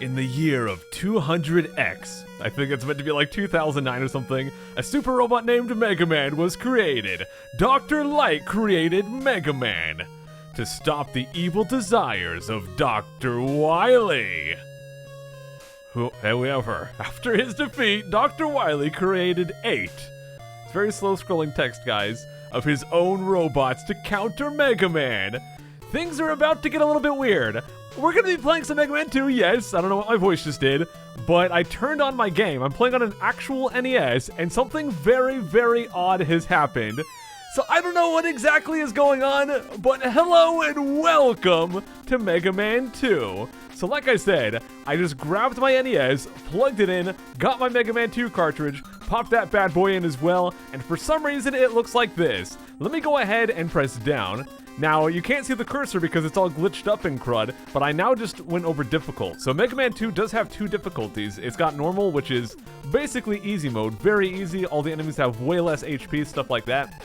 In the year of 200X, I think it's meant to be like 2009 or something, a super robot named Mega Man was created. Dr. Light created Mega Man to stop the evil desires of Dr. Wily. However, after his defeat, Dr. Wily created 8, it's very slow scrolling text, guys, of his own robots to counter Mega Man. Things are about to get a little bit weird. We're going to be playing some Mega Man 2, yes. I don't know what my voice just did, but I turned on my game. I'm playing on an actual NES, and something very, very odd has happened. So I don't know what exactly is going on, but hello and welcome to Mega Man 2. So like I said, I just grabbed my NES, plugged it in, got my Mega Man 2 cartridge, popped that bad boy in as well, and for some reason it looks like this. Let me go ahead and press down. Now, you can't see the cursor because it's all glitched up in crud, but I now just went over difficult. So Mega Man 2 does have 2 difficulties. It's got normal, which is basically easy mode, very easy. All the enemies have way less HP, stuff like that.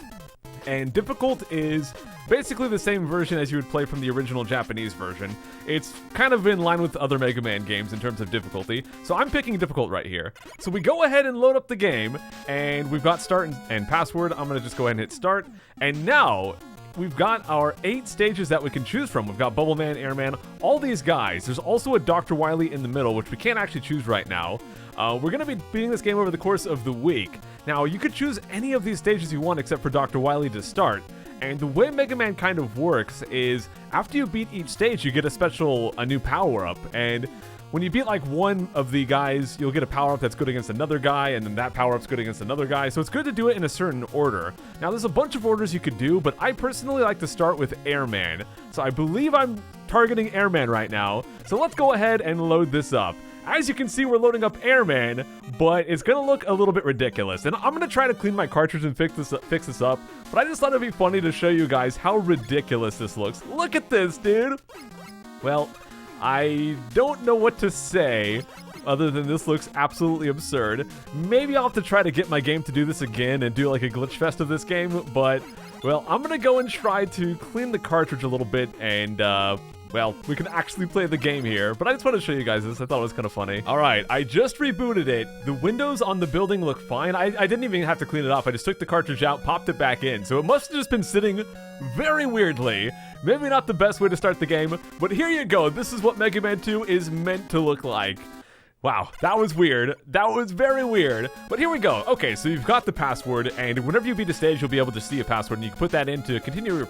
And difficult is basically the same version as you would play from the original Japanese version. It's kind of in line with other Mega Man games in terms of difficulty, so I'm picking difficult right here. So we go ahead and load up the game, and we've got start and password. I'm going to just go ahead and hit start, and now we've got our 8 stages that we can choose from. We've got Bubble Man, Airman, all these guys. There's also a Dr. Wily in the middle, which we can't actually choose right now. We're going to be beating this game over the course of the week. Now, you could choose any of these stages you want except for Dr. Wily to start. And the way Mega Man kind of works is after you beat each stage, you get a new power-up. And when you beat like one of the guys, you'll get a power-up that's good against another guy, and then that power-up's good against another guy. So it's good to do it in a certain order. Now, there's a bunch of orders you could do, but I personally like to start with Airman. So I believe I'm targeting Airman right now. So let's go ahead and load this up. As you can see, we're loading up Airman, but it's going to look a little bit ridiculous. And I'm going to try to clean my cartridge and fix this up, but I just thought it'd be funny to show you guys how ridiculous this looks. Look at this, dude! Well, I don't know what to say other than this looks absolutely absurd. Maybe I'll have to try to get my game to do this again and do like a glitch fest of this game, but, well, I'm going to go and try to clean the cartridge a little bit and, well, we can actually play the game here, but I just want to show you guys this. I thought it was kind of funny. All right, I just rebooted it. The windows on the building look fine. I didn't even have to clean it off. I just took the cartridge out, popped it back in. So it must have just been sitting very weirdly. Maybe not the best way to start the game, but here you go. This is what Mega Man 2 is meant to look like. Wow, that was weird. That was very weird. But here we go. Okay, so you've got the password, and whenever you beat a stage, you'll be able to see a password, and you can put that in to continue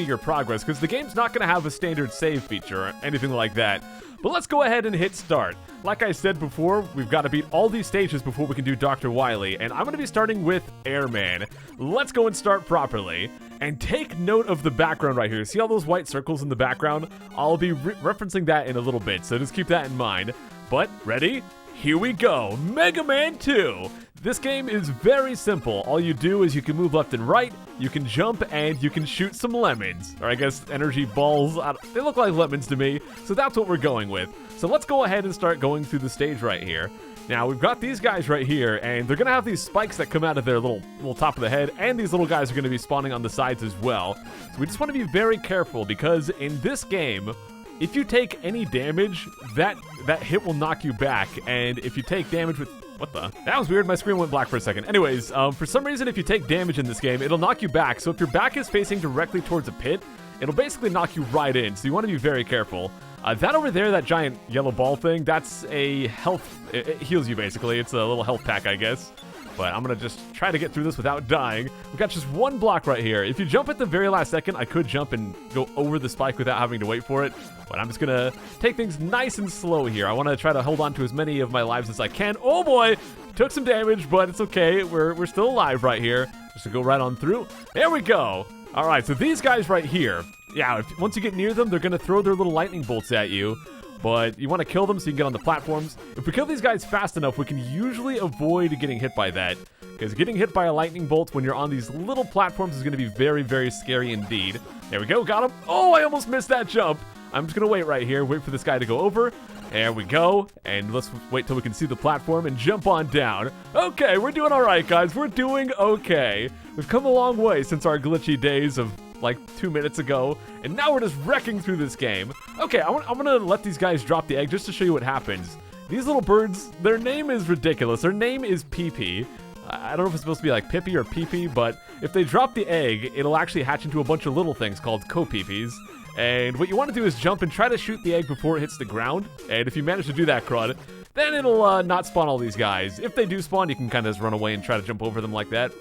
your progress, because the game's not going to have a standard save feature or anything like that. But let's go ahead and hit start. Like I said before, we've got to beat all these stages before we can do Dr. Wily, and I'm going to be starting with Airman. Let's go and start properly. And take note of the background right here. See all those white circles in the background? I'll be referencing that in a little bit, so just keep that in mind. But, ready? Here we go, Mega Man 2! This game is very simple. All you do is you can move left and right, you can jump, and you can shoot some lemons. Or I guess energy balls. They look like lemons to me, so that's what we're going with. So let's go ahead and start going through the stage right here. Now, we've got these guys right here, and they're going to have these spikes that come out of their little top of the head, and these little guys are going to be spawning on the sides as well. So we just want to be very careful, because in this game, if you take any damage, that hit will knock you back, and if you take damage with... What the? That was weird, my screen went black for a second. Anyways, for some reason, if you take damage in this game, it'll knock you back, so if your back is facing directly towards a pit, it'll basically knock you right in, so you want to be very careful. That over there, that giant yellow ball thing, that's a health... It heals you, basically. It's a little health pack, I guess. But I'm going to just try to get through this without dying. We've got just one block right here. If you jump at the very last second, I could jump and go over the spike without having to wait for it. But I'm just going to take things nice and slow here. I want to try to hold on to as many of my lives as I can. Oh boy! Took some damage, but it's okay. We're still alive right here. Just to go right on through. There we go! Alright, so these guys right here. Yeah, once you get near them, they're going to throw their little lightning bolts at you. But you want to kill them so you can get on the platforms. If we kill these guys fast enough, we can usually avoid getting hit by that. Because getting hit by a lightning bolt when you're on these little platforms is going to be very, very scary indeed. There we go, got him. Oh, I almost missed that jump. I'm just going to wait right here, wait for this guy to go over. There we go. And let's wait till we can see the platform and jump on down. Okay, we're doing all right, guys. We're doing okay. We've come a long way since our glitchy days of like 2 minutes ago, and now we're just wrecking through this game. Okay, I'm gonna let these guys drop the egg just to show you what happens. These little birds, their name is ridiculous. Their name is Pee-Pee. I don't know if it's supposed to be like Pippi or Pee-Pee, but if they drop the egg, it'll actually hatch into a bunch of little things called co-Pee-Pees. And what you want to do is jump and try to shoot the egg before it hits the ground. And if you manage to do that, crud, then it'll not spawn all these guys. If they do spawn, you can kind of just run away and try to jump over them like that.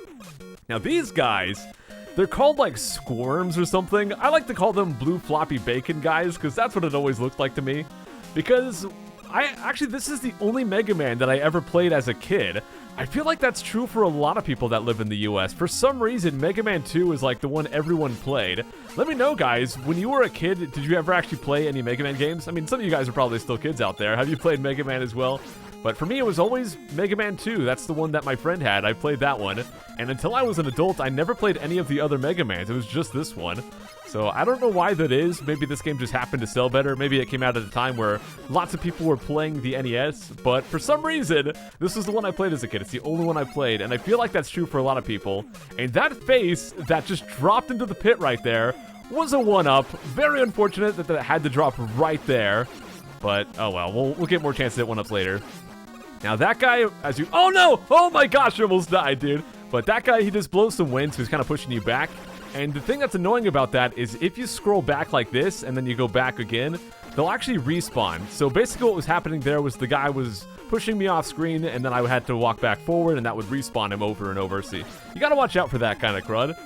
Now these guys, they're called like squirms or something. I like to call them blue floppy bacon guys because that's what it always looked like to me. Because this is the only Mega Man that I ever played as a kid. I feel like that's true for a lot of people that live in the US. For some reason, Mega Man 2 is like the one everyone played. Let me know, guys, when you were a kid, did you ever actually play any Mega Man games? I mean, some of you guys are probably still kids out there. Have you played Mega Man as well? But for me, it was always Mega Man 2. That's the one that my friend had. I played that one. And until I was an adult, I never played any of the other Mega Mans. It was just this one. So I don't know why that is. Maybe this game just happened to sell better. Maybe it came out at a time where lots of people were playing the NES. But for some reason, this was the one I played as a kid. It's the only one I played. And I feel like that's true for a lot of people. And that face that just dropped into the pit right there was a 1-up. Very unfortunate that that had to drop right there. But, oh well, we'll get more chances at 1-ups later. Now that guy, oh no! Oh my gosh, I almost died, dude. But that guy, he just blows some wind, so he's kind of pushing you back. And the thing that's annoying about that is if you scroll back like this and then you go back again, they'll actually respawn. So basically what was happening there was the guy was pushing me off screen and then I had to walk back forward and that would respawn him over and over. See, you gotta watch out for that kind of crud.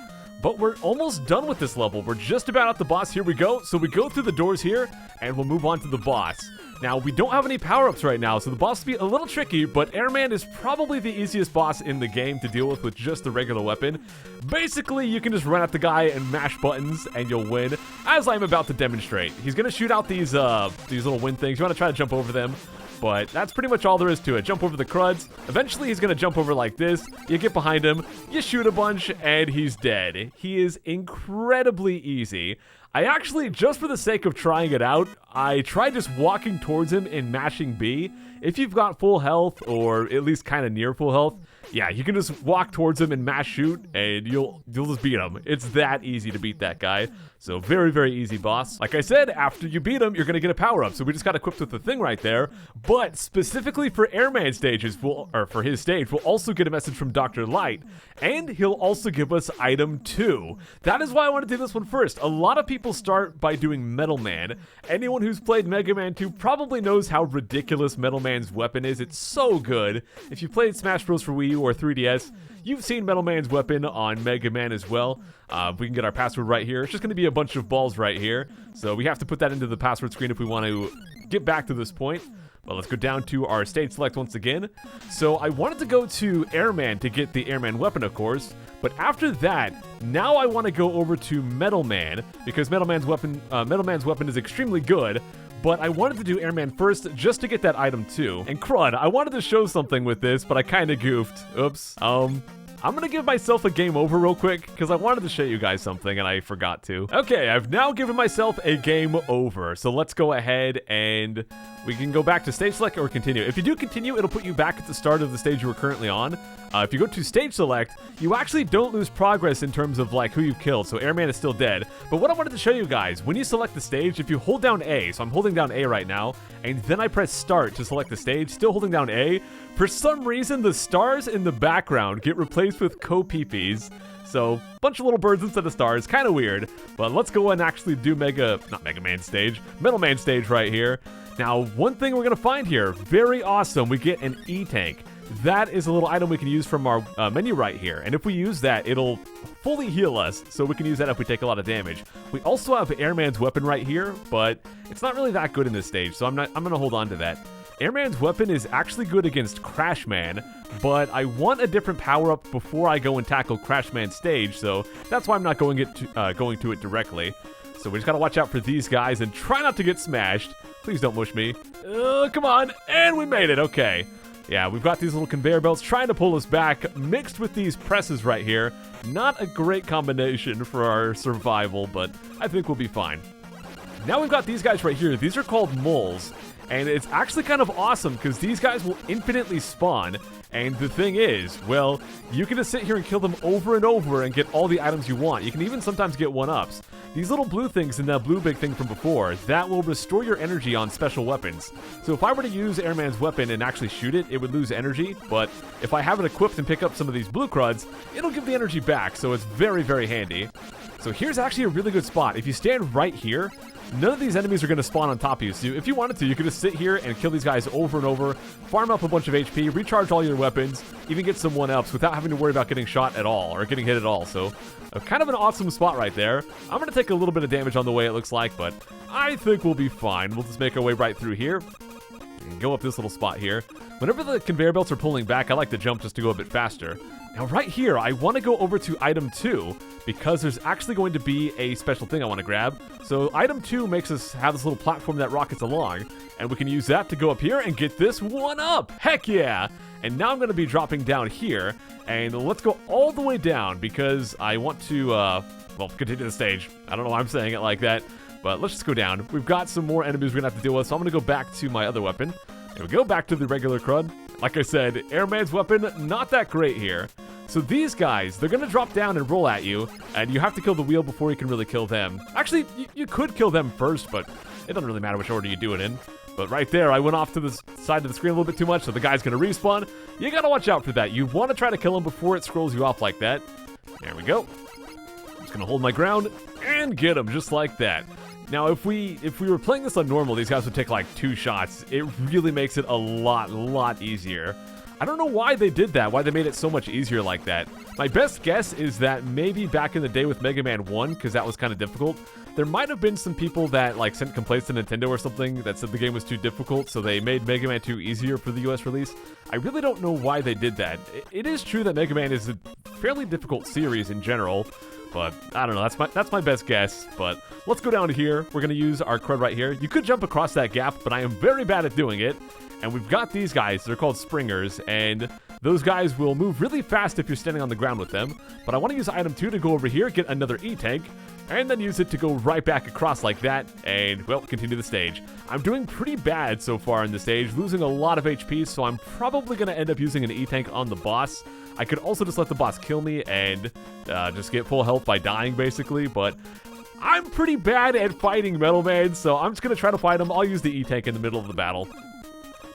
But we're almost done with this level. We're just about at the boss. Here we go. So we go through the doors here and we'll move on to the boss. Now, we don't have any power-ups right now, so the boss will be a little tricky, but Airman is probably the easiest boss in the game to deal with just the regular weapon. Basically, you can just run at the guy and mash buttons, and you'll win, as I'm about to demonstrate. He's going to shoot out these little wind things. You want to try to jump over them, but that's pretty much all there is to it. Jump over the cruds. Eventually, he's going to jump over like this. You get behind him, you shoot a bunch, and he's dead. He is incredibly easy. I actually, just for the sake of trying it out, I tried just walking towards him and mashing B. If you've got full health, or at least kind of near full health, yeah, you can just walk towards him and mash shoot, and you'll just beat him. It's that easy to beat that guy. So very, very easy boss. Like I said, after you beat him, you're going to get a power-up. So we just got equipped with the thing right there. But specifically for Airman stages, or for his stage, we'll also get a message from Dr. Light. And he'll also give us item 2. That is why I want to do this one first. A lot of people start by doing Metal Man. Anyone who's played Mega Man 2 probably knows how ridiculous Metal Man's weapon is. It's so good. If you played Smash Bros. For Wii U or 3DS, you've seen Metal Man's weapon on Mega Man as well. We can get our password right here. It's just going to be a bunch of balls right here. So we have to put that into the password screen if we want to get back to this point. Well, let's go down to our stage select once again. So I wanted to go to Airman to get the Airman weapon, of course. But after that, now I want to go over to Metal Man, because Metal Man's weapon is extremely good. But I wanted to do Airman first just to get that item 2. And crud, I wanted to show something with this, but I kind of goofed. Oops. I'm gonna give myself a game over real quick, because I wanted to show you guys something and I forgot to. Okay, I've now given myself a game over. So let's go ahead and we can go back to stage select or continue. If you do continue, it'll put you back at the start of the stage you were currently on. If you go to stage select, you actually don't lose progress in terms of like who you've killed. So Airman is still dead. But what I wanted to show you guys, when you select the stage, if you hold down A, so I'm holding down A right now, and then I press start to select the stage, still holding down A, for some reason the stars in the background get replaced with co-Pee-Pees. So, bunch of little birds instead of stars, kind of weird. But let's go and actually do Metal Man stage right here. Now, one thing we're gonna find here, very awesome, we get an E-Tank. That is a little item we can use from our menu right here. And if we use that, it'll fully heal us, so we can use that if we take a lot of damage. We also have Airman's weapon right here, but it's not really that good in this stage, so I'm gonna hold on to that. Airman's weapon is actually good against Crashman, but I want a different power-up before I go and tackle Crashman's stage, so that's why I'm not going to it directly. So we just gotta watch out for these guys and try not to get smashed. Please don't mush me. Come on, and we made it, okay. Yeah, we've got these little conveyor belts trying to pull us back, mixed with these presses right here. Not a great combination for our survival, but I think we'll be fine. Now we've got these guys right here. These are called moles. And it's actually kind of awesome because these guys will infinitely spawn. And the thing is, well, you can just sit here and kill them over and over and get all the items you want. You can even sometimes get 1-ups. These little blue things and that blue big thing from before, that will restore your energy on special weapons. So if I were to use Airman's weapon and actually shoot it, it would lose energy. But if I have it equipped and pick up some of these blue cruds, it'll give the energy back. So it's very, very handy. So here's actually a really good spot. If you stand right here, none of these enemies are going to spawn on top of you. So if you wanted to, you could just sit here and kill these guys over and over, farm up a bunch of HP, recharge all your weapons, even get some 1-ups without having to worry about getting shot at all or getting hit at all. So kind of an awesome spot right there. I'm going to take a little bit of damage on the way, it looks like, but I think we'll be fine. We'll just make our way right through here and go up this little spot here. Whenever the conveyor belts are pulling back, I like to jump just to go a bit faster. Now right here, I want to go over to item 2 because there's actually going to be a special thing I want to grab. So item 2 makes us have this little platform that rockets along, and we can use that to go up here and get this 1-up. Heck yeah! And now I'm going to be dropping down here, and let's go all the way down because I want to, well, continue the stage. I don't know why I'm saying it like that, but let's just go down. We've got some more enemies we're going to have to deal with, so I'm going to go back to my other weapon. There we go, back to the regular crud. Like I said, Airman's weapon, not that great here. So these guys, they're going to drop down and roll at you, and you have to kill the wheel before you can really kill them. Actually, you could kill them first, but it doesn't really matter which order you do it in. But right there, I went off to the side of the screen a little bit too much, so the guy's going to respawn. You got to watch out for that. You want to try to kill him before it scrolls you off like that. There we go. I'm just going to hold my ground and get him just like that. Now, if we were playing this on normal, these guys would take like 2 shots. It really makes it a lot easier. I don't know why they did that, why they made it so much easier like that. My best guess is that maybe back in the day with Mega Man 1, because that was kind of difficult, there might have been some people that like sent complaints to Nintendo or something that said the game was too difficult, so they made Mega Man 2 easier for the US release. I really don't know why they did that. It is true that Mega Man is a fairly difficult series in general, but I don't know, that's my best guess. But let's go down here. We're gonna use our crud right here. You could jump across that gap, but I am very bad at doing it. And we've got these guys, they're called springers, and those guys will move really fast if you're standing on the ground with them. But I want to use item 2 to go over here, get another E-tank, and then use it to go right back across like that, and, well, continue the stage. I'm doing pretty bad so far in the stage, losing a lot of HP, so I'm probably going to end up using an E-tank on the boss. I could also just let the boss kill me and just get full health by dying, basically, but I'm pretty bad at fighting Metal Man, so I'm just going to try to fight him. I'll use the E-tank in the middle of the battle.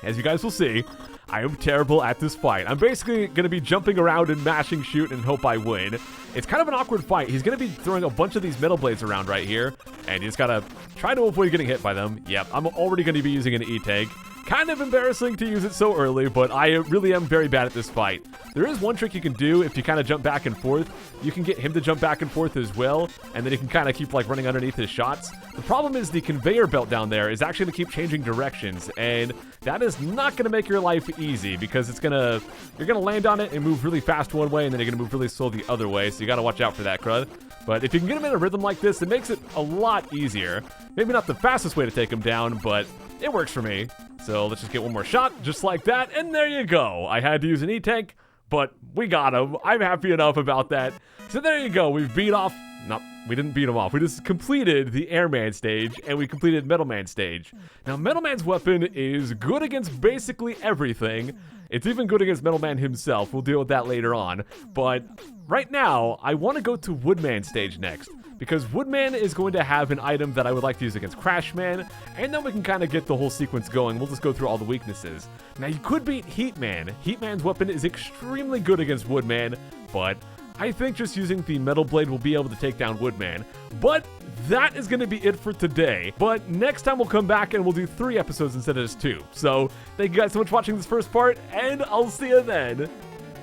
As you guys will see, I am terrible at this fight. I'm basically going to be jumping around and mashing shoot and hope I win. It's kind of an awkward fight. He's going to be throwing a bunch of these metal blades around right here, and you just got to try to avoid getting hit by them. Yep, I'm already going to be using an E-tank. Kind of embarrassing to use it so early, but I really am very bad at this fight. There is one trick you can do if you kind of jump back and forth. You can get him to jump back and forth as well, and then he can kind of keep like running underneath his shots. The problem is the conveyor belt down there is actually going to keep changing directions, and that is not going to make your life easy because you're going to land on it and move really fast one way, and then you're going to move really slow the other way, so you got to watch out for that, crud. But if you can get him in a rhythm like this, it makes it a lot easier. Maybe not the fastest way to take him down, but it works for me. So let's just get one more shot, just like that, and there you go. I had to use an E-tank, but we got him. I'm happy enough about that. So there you go. We've beat off... No, we didn't beat him off. We just completed the Airman stage, and we completed Metal Man stage. Now, Metal Man's weapon is good against basically everything. It's even good against Metal Man himself. We'll deal with that later on. But right now, I want to go to Woodman stage next, because Woodman is going to have an item that I would like to use against Crashman, and then we can kind of get the whole sequence going. We'll just go through all the weaknesses. Now, you could beat Heatman. Heatman's weapon is extremely good against Woodman, but I think just using the Metal Blade will be able to take down Woodman. But that is going to be it for today. But next time we'll come back and we'll do 3 episodes instead of just 2. So, thank you guys so much for watching this first part, and I'll see you then.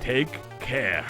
Take care.